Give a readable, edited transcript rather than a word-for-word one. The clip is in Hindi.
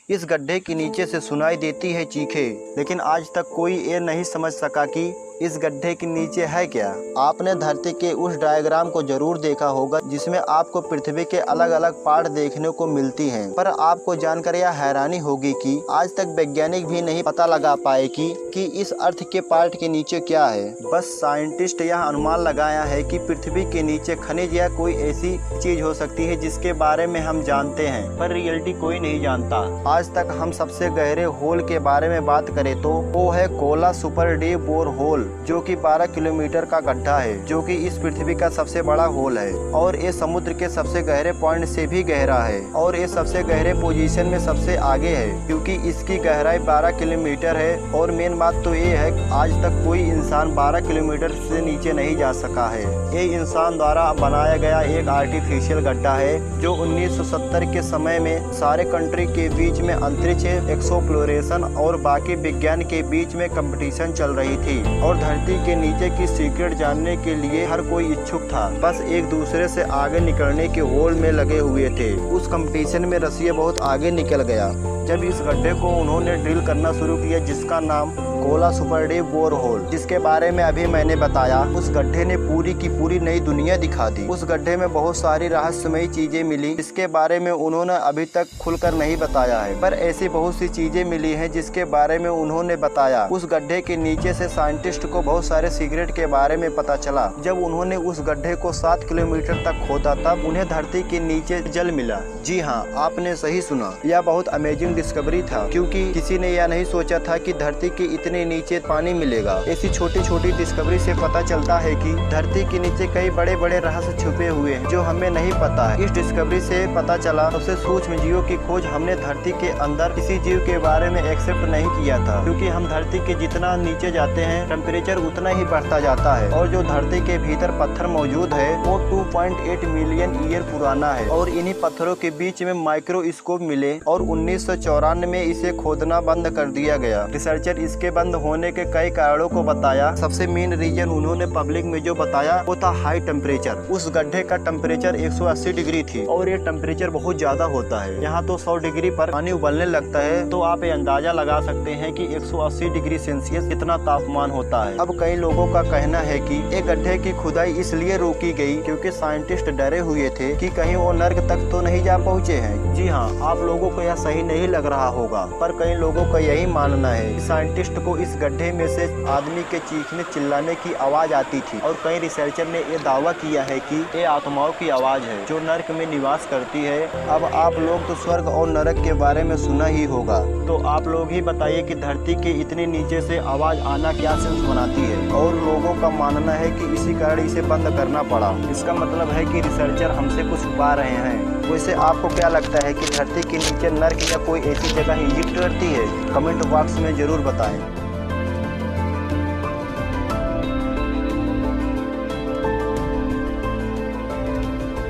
इस गड्ढे के नीचे से सुनाई देती है चीखें, लेकिन आज तक कोई ये नहीं समझ सका कि इस गड्ढे के नीचे है क्या। आपने धरती के उस डायग्राम को जरूर देखा होगा जिसमें आपको पृथ्वी के अलग अलग पार्ट देखने को मिलती हैं, पर आपको जानकर यह हैरानी होगी कि आज तक वैज्ञानिक भी नहीं पता लगा पाए कि इस अर्थ के पार्ट के नीचे क्या है। बस साइंटिस्ट यह अनुमान लगाया है कि पृथ्वी के नीचे खनिज या कोई ऐसी चीज हो सकती है जिसके बारे में हम जानते हैं, पर रियलिटी कोई नहीं जानता। आज तक हम सबसे गहरे होल के बारे में बात करें तो वो है Kola super deep bore hole, जो कि 12 किलोमीटर का गड्ढा है, जो कि इस पृथ्वी का सबसे बड़ा होल है और ये समुद्र के सबसे गहरे पॉइंट से भी गहरा है और ये सबसे गहरे पोजीशन में सबसे आगे है क्योंकि इसकी गहराई 12 किलोमीटर है। और मेन बात तो ये है कि आज तक कोई इंसान 12 किलोमीटर से नीचे नहीं जा सका है। ये इंसान द्वारा बनाया गया एक आर्टिफिशियल गड्ढा है जो 1970 के समय में सारे कंट्री के बीच में अंतरिक्ष एक्सप्लोरेशन और बाकी विज्ञान के बीच में कंपटीशन चल रही थी और धरती के नीचे की सीक्रेट जानने के लिए हर कोई इच्छुक था, बस एक दूसरे से आगे निकलने के होड़ में लगे हुए थे। उस कंपटीशन में रसिया बहुत आगे निकल गया जब इस गड्ढे को उन्होंने ड्रिल करना शुरू किया, जिसका नाम Kola super deep bore hole, जिसके बारे में अभी मैंने बताया। उस गड्ढे ने पूरी की पूरी नई दुनिया दिखा दी। उस गड्ढे में बहुत सारी रहस्यमयी चीजें मिली जिसके बारे में उन्होंने अभी तक खुलकर नहीं बताया है, पर ऐसी बहुत सी चीजें मिली हैं जिसके बारे में उन्होंने बताया। उस गड्ढे के नीचे से साइंटिस्ट को बहुत सारे सीक्रेट के बारे में पता चला। जब उन्होंने उस गड्ढे को 7 किलोमीटर तक खोदा तब उन्हें धरती के नीचे जल मिला। जी हाँ, आपने सही सुना, यह बहुत अमेजिंग डिस्कवरी था क्योंकि किसी ने यह नहीं सोचा था कि धरती के इतने नीचे पानी मिलेगा। ऐसी छोटी छोटी डिस्कवरी से पता चलता है कि धरती के नीचे कई बड़े बड़े रहस्य छुपे हुए हैं जो हमें नहीं पता है। इस डिस्कवरी से पता चला सबसे सूक्ष्म जीवों की खोज हमने धरती के अंदर किसी जीव के बारे में एक्सेप्ट नहीं किया था, क्योंकि हम धरती के जितना नीचे जाते हैं टेम्परेचर उतना ही बढ़ता जाता है और जो धरती के भीतर पत्थर मौजूद है वो 2.8 मिलियन ईयर पुराना है और इन्हीं पत्थरों के बीच में माइक्रोस्कोप मिले और 1994 में इसे खोदना बंद कर दिया गया। रिसर्चर इसके बंद होने के कई कारणों को बताया। सबसे मेन रीजन उन्होंने पब्लिक में जो बताया वो था हाई टेम्परेचर। उस गड्ढे का टेम्परेचर 180 डिग्री थी और ये टेम्परेचर बहुत ज्यादा होता है। यहाँ तो 100 डिग्री पर पानी उबलने लगता है, तो आप ये अंदाजा लगा सकते हैं कि 180 डिग्री सेल्सियस कितना तापमान होता है। अब कई लोगों का कहना है कि ये गड्ढे की खुदाई इसलिए रोकी गई क्योंकि साइंटिस्ट डरे हुए थे कि कहीं वो नर्क तक तो नहीं जा पहुँचे हैं। जी हाँ, आप लोगों को यह सही नहीं लग रहा होगा, पर कई लोगों का यही मानना है कि साइंटिस्ट को इस गड्ढे में से आदमी के चीखने चिल्लाने की आवाज आती थी और कई रिसर्चर ने ये दावा किया है कि ये आत्माओं की आवाज है जो नर्क में निवास करती है। अब आप लोग तो स्वर्ग और नरक के बारे में सुना ही होगा, तो आप लोग ही बताइए कि धरती के इतने नीचे से आवाज आना क्या सेंस बनाती है। और लोगों का मानना है कि इसी कारण इसे बंद करना पड़ा। इसका मतलब है कि रिसर्चर हमसे कुछ छुपा रहे हैं। वैसे आपको क्या लगता है कि धरती के नीचे नर्क या कोई ऐसी जगह एग्जिस्ट करती है? कमेंट बॉक्स में जरूर बताएं।